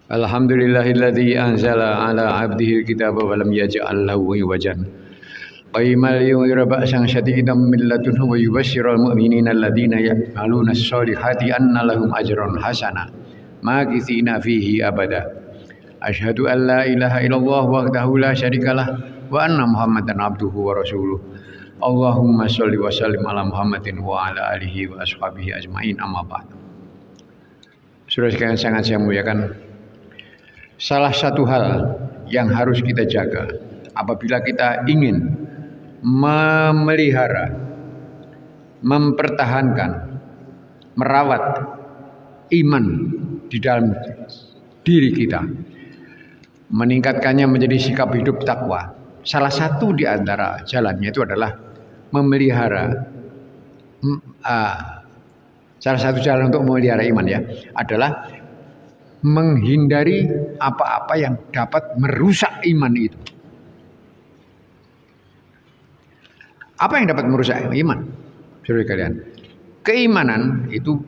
Alhamdulillahilladzi anzala ala 'abdihi al-kitaba wa lam yaj'al lahu iwajan. Qayyimal yunzira ba'san shadidan min ladunhu wa yubashshiral mu'minina alladhina ya'maluna as-solihati anna lahum ajran hasana makithina fihi abada. Asyhadu an la ilaha illallah wahdahu la syarikalah wa anna Muhammadan abduhu wa rasuluh. Allahumma shalli wa sallim ala Muhammadin wa ala alihi wa ashabihi ajmain, amma ba'd. Saudara sekalian sangat saya muliakan, salah satu hal yang harus kita jaga apabila kita ingin memelihara, mempertahankan, merawat iman di dalam diri kita, meningkatkannya menjadi sikap hidup takwa. Salah satu di antara jalannya itu adalah memelihara, salah satu jalan untuk memelihara iman ya adalah menghindari apa-apa yang dapat merusak iman itu. Apa yang dapat merusak iman? Saudara kalian, keimanan itu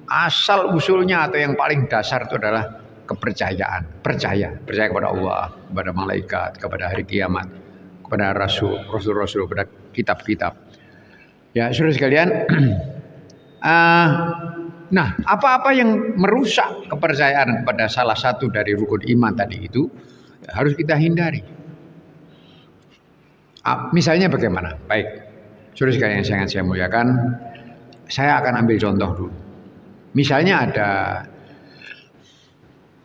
asal usulnya atau yang paling dasar itu adalah kepercayaan. Percaya kepada Allah, kepada malaikat, kepada hari kiamat, kepada rasul, kepada kitab-kitab. Ya, saudara sekalian, nah, apa-apa yang merusak kepercayaan kepada salah satu dari rukun iman tadi itu harus kita hindari. Misalnya bagaimana? Baik, saudara sekalian yang sangat saya muliakan, saya akan ambil contoh dulu. Misalnya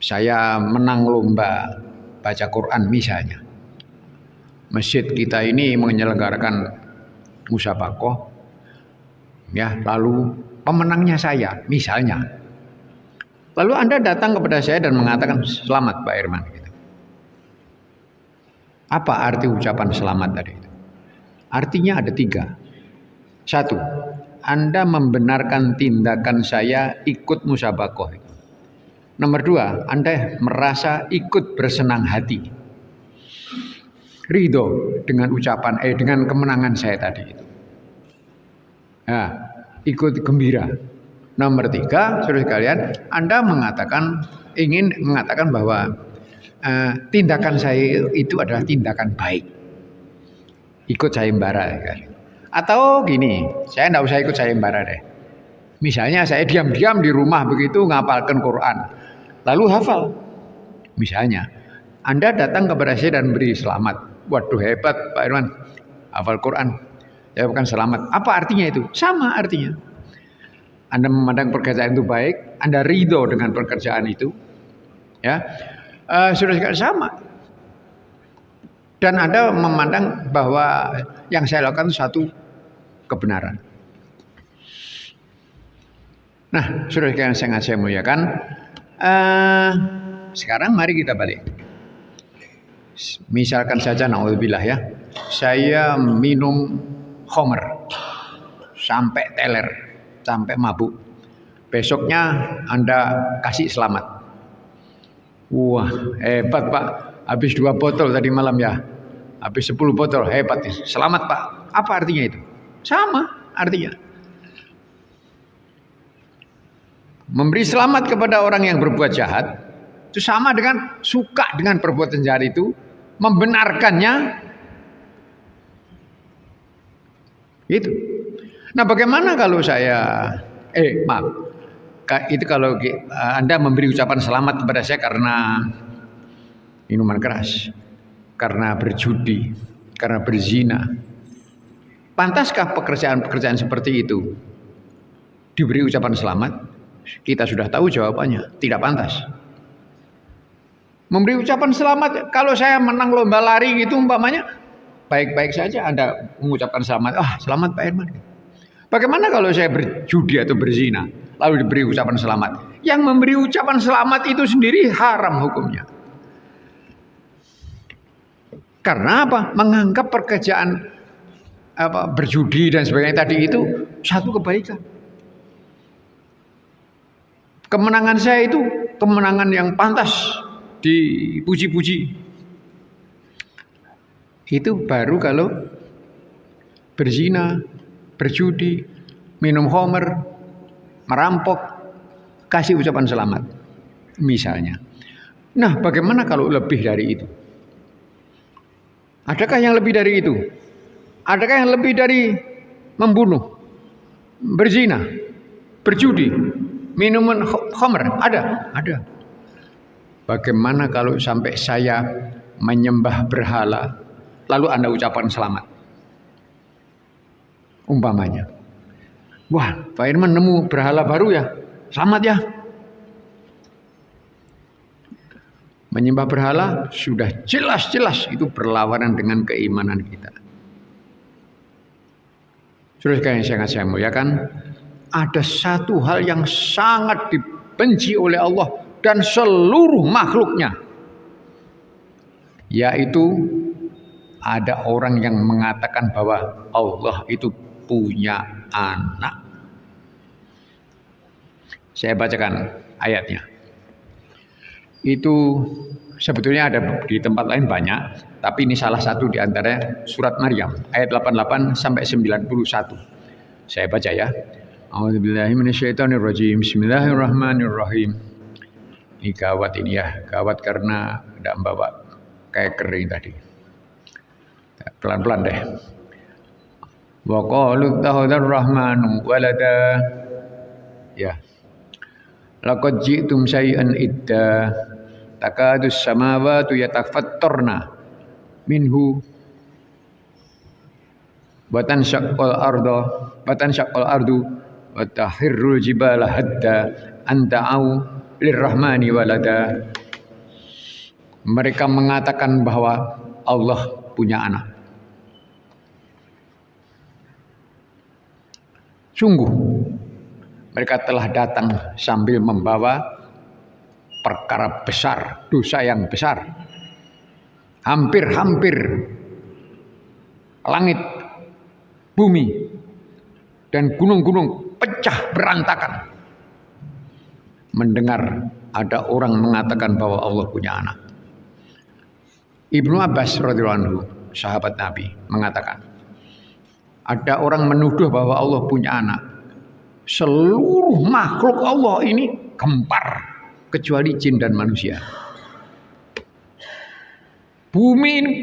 saya menang lomba baca Quran misalnya. Masjid kita ini menyelenggarakan musabaqah, ya, lalu pemenangnya saya misalnya. Lalu Anda datang kepada saya dan mengatakan, selamat Pak Irman. Apa arti ucapan selamat tadi itu? Artinya ada 3. 1, Anda membenarkan tindakan saya ikut musabaqah. Nomor 2, Anda merasa ikut bersenang hati, ridho dengan ucapan dengan kemenangan saya tadi itu. Nah, ikut gembira. Nomor 3, saudara sekalian, Anda ingin mengatakan bahwa tindakan saya itu adalah tindakan baik. Ikut sayembara kan. Atau gini, saya enggak usah ikut sayembara deh. Misalnya saya diam-diam di rumah begitu ngapalkan Quran, lalu hafal. Misalnya, Anda datang kepada saya dan beri selamat. Waduh, hebat Pak Irman, hafal Quran. Ya bukan selamat. Apa artinya itu? Sama artinya. Anda memandang pekerjaan itu baik, Anda ridho dengan pekerjaan itu, ya, sudah sama. Dan Anda memandang bahwa yang saya lakukan itu satu kebenaran. Nah, saudara yang sangat saya muliakan, sekarang mari kita balik. Misalkan saja, naudzubillah ya, saya minum khamr sampai teler, sampai mabuk. Besoknya Anda kasih selamat. Wah, hebat Pak, habis 2 botol tadi malam ya, habis 10 botol, hebat. Selamat Pak. Apa artinya itu? Sama artinya. Memberi selamat kepada orang yang berbuat jahat itu sama dengan suka dengan perbuatan jahat itu, membenarkannya itu. Nah, bagaimana kalau saya itu kalau Anda memberi ucapan selamat kepada saya karena minuman keras, karena berjudi, karena berzina. Pantaskah pekerjaan seperti itu diberi ucapan selamat? Kita sudah tahu jawabannya, tidak pantas. Memberi ucapan selamat, kalau saya menang lomba lari gitu umpamanya, baik-baik saja Anda mengucapkan selamat. Selamat Pak Irman. Bagaimana kalau saya berjudi atau berzina, lalu diberi ucapan selamat? Yang memberi ucapan selamat itu sendiri haram hukumnya. Karena apa? Menganggap pekerjaan berjudi dan sebagainya tadi itu satu kebaikan. Kemenangan saya itu kemenangan yang pantas dipuji-puji. Itu baru kalau berzina, berjudi, minum khamr, merampok, kasih ucapan selamat misalnya. Nah, bagaimana kalau lebih dari itu? Adakah yang lebih dari itu? Adakah yang lebih dari membunuh, berzina, berjudi, minuman khamr? Ada. Bagaimana kalau sampai saya menyembah berhala, lalu Anda ucapkan selamat? Umpamanya. Wah, Pak Irman nemu berhala baru ya? Selamat ya. Menyembah berhala sudah jelas-jelas itu berlawanan dengan keimanan kita. Terus yang saya muliakan, ada satu hal yang sangat dibenci oleh Allah dan seluruh makhluknya, yaitu ada orang yang mengatakan bahwa Allah itu punya anak. Saya bacakan ayatnya. Itu sebetulnya ada di tempat lain banyak, tapi ini salah satu di antara surat Maryam ayat 88 sampai 91. Saya baca ya. A'udzubillahi minasyaitonirrajim. Bismillahirrahmanirrahim. Ini gawat ini ya, gawat karena tidak membawa kayak kering tadi. Pelan-pelan deh. Wa qalu tahadar rahmanu walada. Ya. Laqad ji'tum syai'an idda takadus samawati yatafattarna minhu wa tanshaqqal ardu wa tahirrul jibala hadda an ta'au lirrahmani walada. Mereka mengatakan bahwa Allah punya anak. Sungguh mereka telah datang sambil membawa perkara besar, dosa yang besar. Hampir-hampir langit, bumi, dan gunung-gunung pecah berantakan mendengar ada orang mengatakan bahwa Allah punya anak. Ibnu Abbas radhiyallahu anhu, sahabat Nabi, mengatakan, ada orang menuduh bahwa Allah punya anak. Seluruh makhluk Allah ini gempar, kecuali jin dan manusia. Bumi ini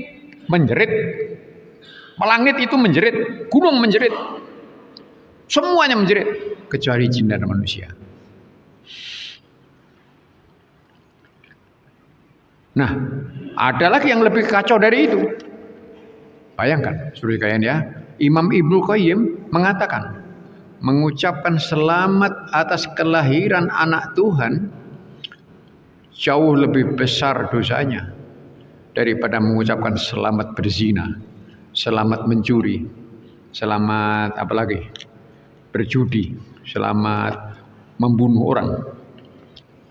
menjerit, langit itu menjerit, gunung menjerit, semuanya menjerit, kecuali jin dan manusia. Nah, ada lagi yang lebih kacau dari itu. Bayangkan, saudara kalian ya, Imam Ibnu Qayyim mengatakan, mengucapkan selamat atas kelahiran anak Tuhan jauh lebih besar dosanya daripada mengucapkan selamat berzina, selamat mencuri, selamat apalagi berjudi, selamat membunuh orang,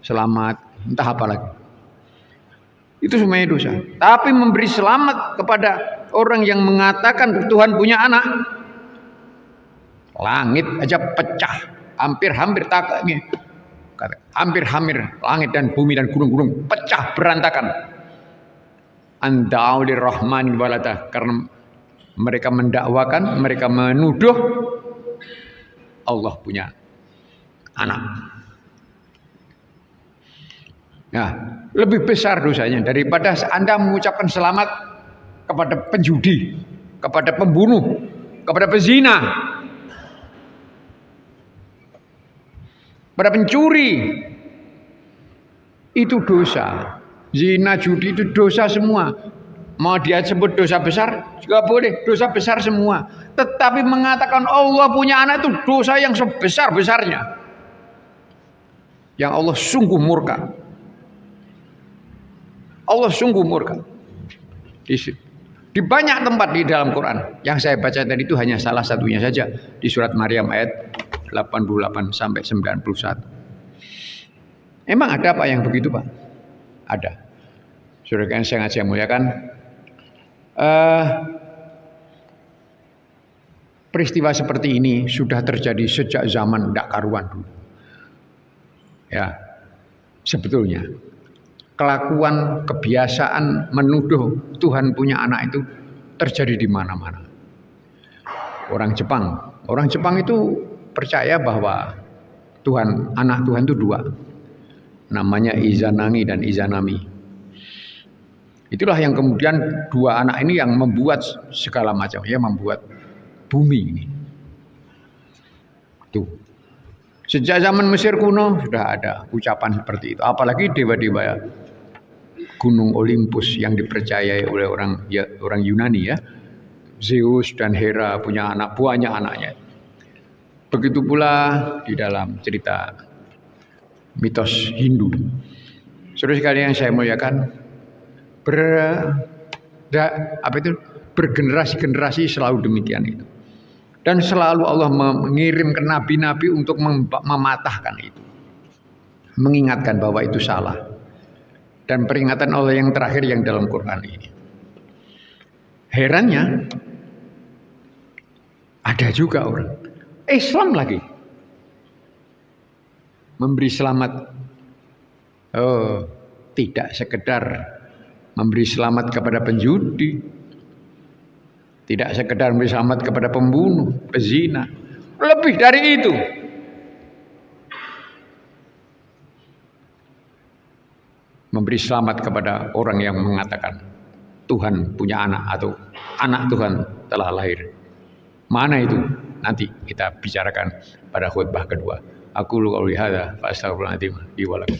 selamat entah apa lagi. Itu semuanya dosa. Tapi memberi selamat kepada orang yang mengatakan Tuhan punya anak, langit aja pecah, hampir-hampir hampir-hampir langit dan bumi dan gunung-gunung pecah berantakan. Anda'u lirrahmani walada, karena mereka mendakwakan, mereka menuduh Allah punya anak. Nah, lebih besar dosanya daripada Anda mengucapkan selamat kepada penjudi, kepada pembunuh, kepada pezina, pada pencuri. Itu dosa. Zina, judi itu dosa semua. Mau dia sebut dosa besar juga boleh, dosa besar semua. Tetapi mengatakan Allah punya anak itu dosa yang sebesar-besarnya, yang Allah sungguh murka. Allah sungguh murka. Di banyak tempat di dalam Quran. Yang saya baca tadi itu hanya salah satunya saja, di surat Maryam ayat 88 sampai 91. Emang ada apa yang begitu, Pak? Ada. Saudara yang sangat saya muliakan, peristiwa seperti ini sudah terjadi sejak zaman tidak karuan dulu. Ya, sebetulnya kelakuan, kebiasaan menuduh Tuhan punya anak itu terjadi di mana-mana. Orang Jepang itu percaya bahwa anak Tuhan itu dua. namanya Izanami dan Izanami. Itulah yang kemudian dua anak ini yang membuat segala macam, ya, membuat bumi ini. Tuh. Sejak zaman Mesir kuno sudah ada ucapan seperti itu. Apalagi dewa-dewa Gunung Olympus yang dipercayai oleh orang Yunani, ya. Zeus dan Hera punya anak, banyak anaknya. Begitu pula di dalam cerita mitos Hindu. Saudara sekalian yang saya muliakan, bergenerasi-generasi selalu demikian itu. Dan selalu Allah mengirimkan nabi-nabi untuk mematahkan itu. Mengingatkan bahwa itu salah. Dan peringatan Allah yang terakhir yang dalam Quran ini. Herannya, ada juga orang Islam lagi memberi selamat. Oh, tidak sekedar memberi selamat kepada penjudi, tidak sekedar memberi selamat kepada pembunuh, pezina, lebih dari itu. Memberi selamat kepada orang yang mengatakan Tuhan punya anak atau anak Tuhan telah lahir. Mana itu? Nanti kita bicarakan pada khutbah kedua. Aku qouli hadza fa astaghfirullahaladzim li wa lakum.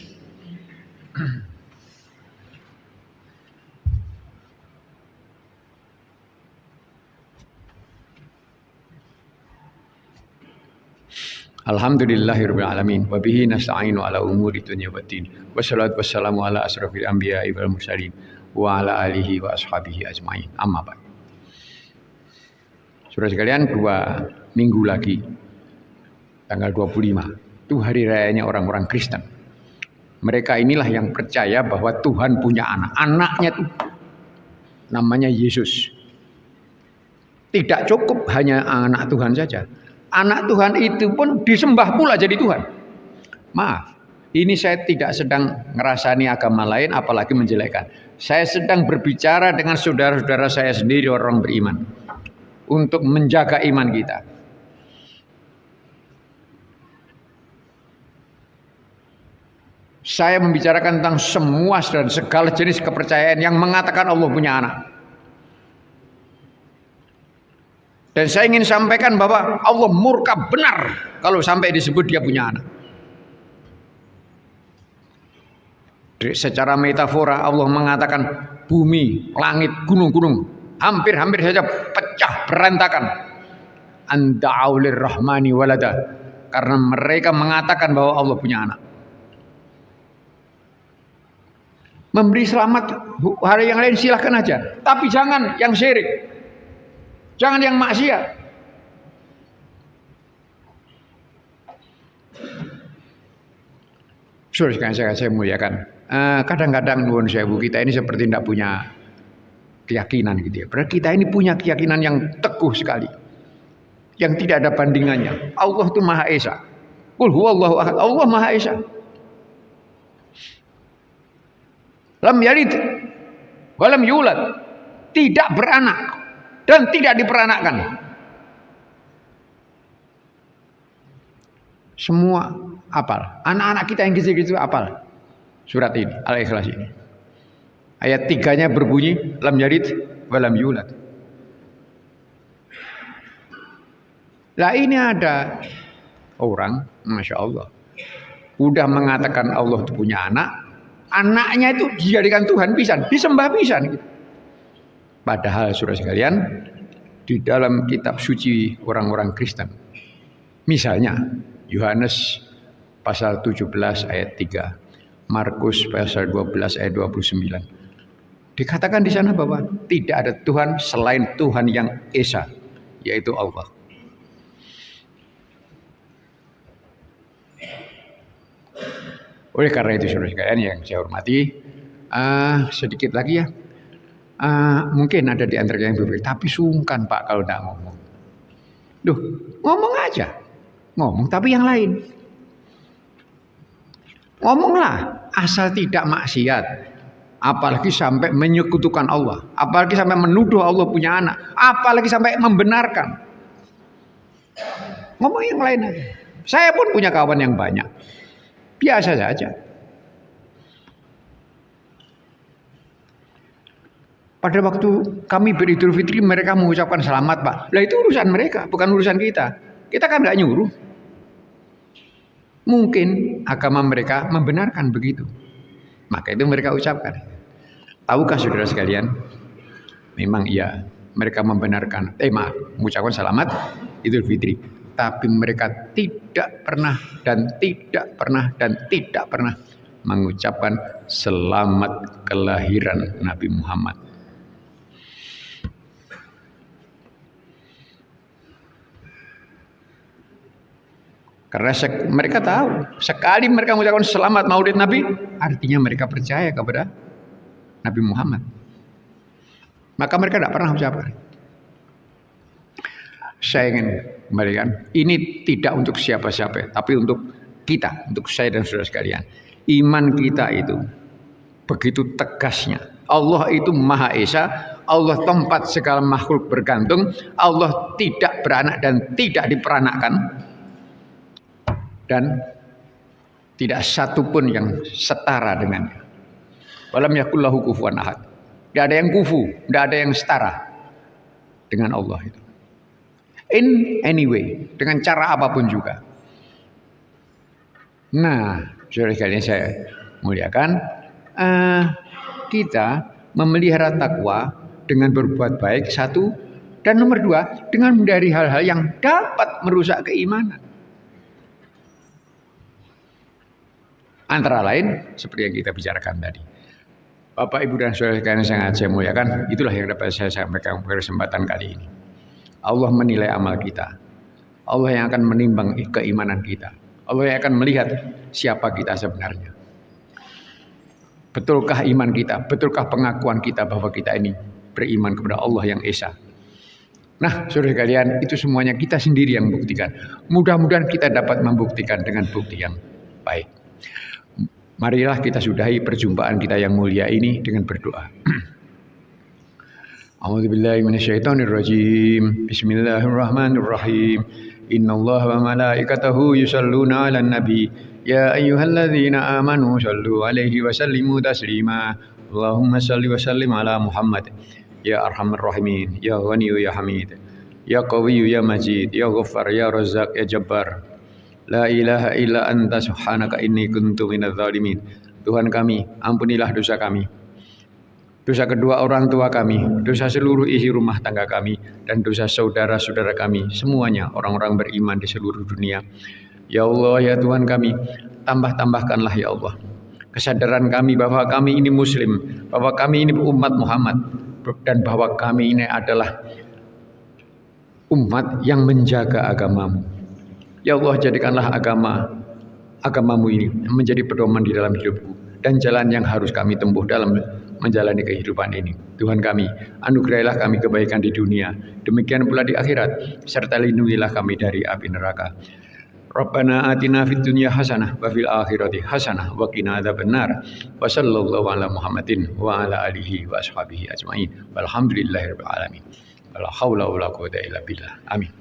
Alhamdulillahirabbil alamin wa bihi nasta'inu ala umuri dunya waddin. Wassalatu wassalamu ala asrofil anbiya'i wal mursalin wa ala alihi wa ashabihi ajmain. Amma ba'd. Saudara sekalian, 2 minggu lagi tanggal 25 itu hari rayanya orang-orang Kristen. Mereka inilah yang percaya bahwa Tuhan punya anak. Anaknya tuh namanya Yesus. Tidak cukup hanya anak Tuhan saja. Anak Tuhan itu pun disembah pula jadi Tuhan. Maaf, ini saya tidak sedang ngerasani agama lain apalagi menjelekkan. Saya sedang berbicara dengan saudara-saudara saya sendiri orang beriman. Untuk menjaga iman kita. Saya membicarakan tentang semua dan segala jenis kepercayaan yang mengatakan Allah punya anak. Dan saya ingin sampaikan bahwa Allah murka benar kalau sampai disebut dia punya anak. Secara metafora Allah mengatakan bumi, langit, gunung-gunung hampir-hampir saja pecah berantakan. Anda'u lirrahmani walada, karena mereka mengatakan bahwa Allah punya anak. Memberi selamat hari yang lain silahkan aja, tapi jangan yang syirik, jangan yang maksiat. Saudara saya muliakan. Kadang-kadang nuwun sewu kita ini seperti tidak punya keyakinan gitu ya. Padahal kita ini punya keyakinan yang teguh sekali, yang tidak ada bandingannya. Allah itu Maha Esa. Qul huwallahu ahad. Allah Maha Esa. Lam yalid wa lam yulad. Tidak beranak dan tidak diperanakkan. Semua apal. Anak-anak kita yang kecil-kecil apal surat ini, Al-Ikhlas ini. Ayat 3-nya berbunyi lam yalid wa lam yulad. Lah ini ada orang, Masya Allah, udah mengatakan Allah itu punya anak, anaknya itu dijadikan Tuhan pisan, disembah pisan. Padahal saudara sekalian, di dalam kitab suci orang-orang Kristen, misalnya Yohanes pasal 17 ayat 3, Markus pasal 12 ayat 29. Dikatakan di sana bahwa tidak ada Tuhan selain Tuhan yang Esa, yaitu Allah. Oleh karena itu saudara sekalian yang saya hormati, sedikit lagi ya, mungkin ada di antara yang berpikir, tapi sungkan Pak kalau tidak ngomong. Duh, ngomong aja, ngomong tapi yang lain. Ngomonglah asal tidak maksiat, apalagi sampai menyekutukan Allah, apalagi sampai menuduh Allah punya anak, apalagi sampai membenarkan. Ngomong yang lain aja. Saya pun punya kawan yang banyak, biasa saja. Pada waktu kami beridul fitri mereka mengucapkan selamat Pak. Lah itu urusan mereka, bukan urusan kita. Kita kan nggak nyuruh. Mungkin agama mereka membenarkan begitu. Maka itu mereka ucapkan. Tahukah saudara sekalian? Memang iya, mereka membenarkan. Mengucapkan selamat Idul Fitri. Tapi mereka tidak pernah dan tidak pernah dan tidak pernah mengucapkan selamat kelahiran Nabi Muhammad. Karena mereka tahu, sekali mereka mengucapkan selamat Maulid Nabi, artinya mereka percaya kepada Nabi Muhammad. Maka mereka tidak pernah ucapkan. Saya ingin kembalikan, ini tidak untuk siapa-siapa, tapi untuk kita, untuk saya dan saudara sekalian. Iman kita itu begitu tegasnya. Allah itu Maha Esa, Allah tempat segala makhluk bergantung, Allah tidak beranak dan tidak diperanakkan. Dan tidak satupun yang setara dengannya. Walam yakul lahu kufuwan ahad. Tidak ada yang kufu, tidak ada yang setara dengan Allah itu. In any way, dengan cara apapun juga. Nah, saudara sekalian saya muliakan, kita memelihara takwa dengan berbuat baik satu, dan nomor dua dengan menghindari hal-hal yang dapat merusak keimanan. Antara lain seperti yang kita bicarakan tadi. Bapak, Ibu dan saudara sekalian yang sangat saya muliakan, itulah yang dapat saya sampaikan pada kesempatan kali ini. Allah menilai amal kita. Allah yang akan menimbang keimanan kita. Allah yang akan melihat siapa kita sebenarnya. Betulkah iman kita? Betulkah pengakuan kita bahwa kita ini beriman kepada Allah yang Esa? Nah, saudara sekalian, itu semuanya kita sendiri yang buktikan. Mudah-mudahan kita dapat membuktikan dengan bukti yang baik. Marilah kita sudahi perjumpaan kita yang mulia ini dengan berdoa. A'udzubillahi minasyaitonirrajim. Bismillahirrahmanirrahim. Innallaha wa malaikatahu yusholluna 'alan nabi. Ya ayyuhalladzina amanu shallu 'alaihi wa sallimu taslima. Allahumma shalli wa sallim ala Muhammad. Ya arhamar rahimin, ya ghaniyyu ya hamid. Ya qawiyyu ya majid, ya ghaffar ya razzaq ya jabbar. La ilaha illa anta subhanaka inni kuntu minadz zalimin. Tuhan kami, ampunilah dosa kami. Dosa kedua orang tua kami, dosa seluruh isi rumah tangga kami, dan dosa saudara-saudara kami, semuanya orang-orang beriman di seluruh dunia. Ya Allah, ya Tuhan kami, tambah-tambahkanlah ya Allah kesadaran kami bahwa kami ini muslim, bahwa kami ini umat Muhammad, dan bahwa kami ini adalah umat yang menjaga agamamu. Ya Allah, jadikanlah agamamu ini menjadi pedoman di dalam hidupku dan jalan yang harus kami tempuh dalam menjalani kehidupan ini. Tuhan kami, anugerahilah kami kebaikan di dunia, demikian pula di akhirat, serta lindungilah kami dari api neraka. Rabbana atina fid dunya hasanah wa fil akhirati hasanah wa qina adzabannar. Wa sallallahu ala Muhammadin wa ala alihi wa ashabihi ajmain. Walhamdulillahirabbil alamin. Wala haula wala quwwata illa billah. Amin.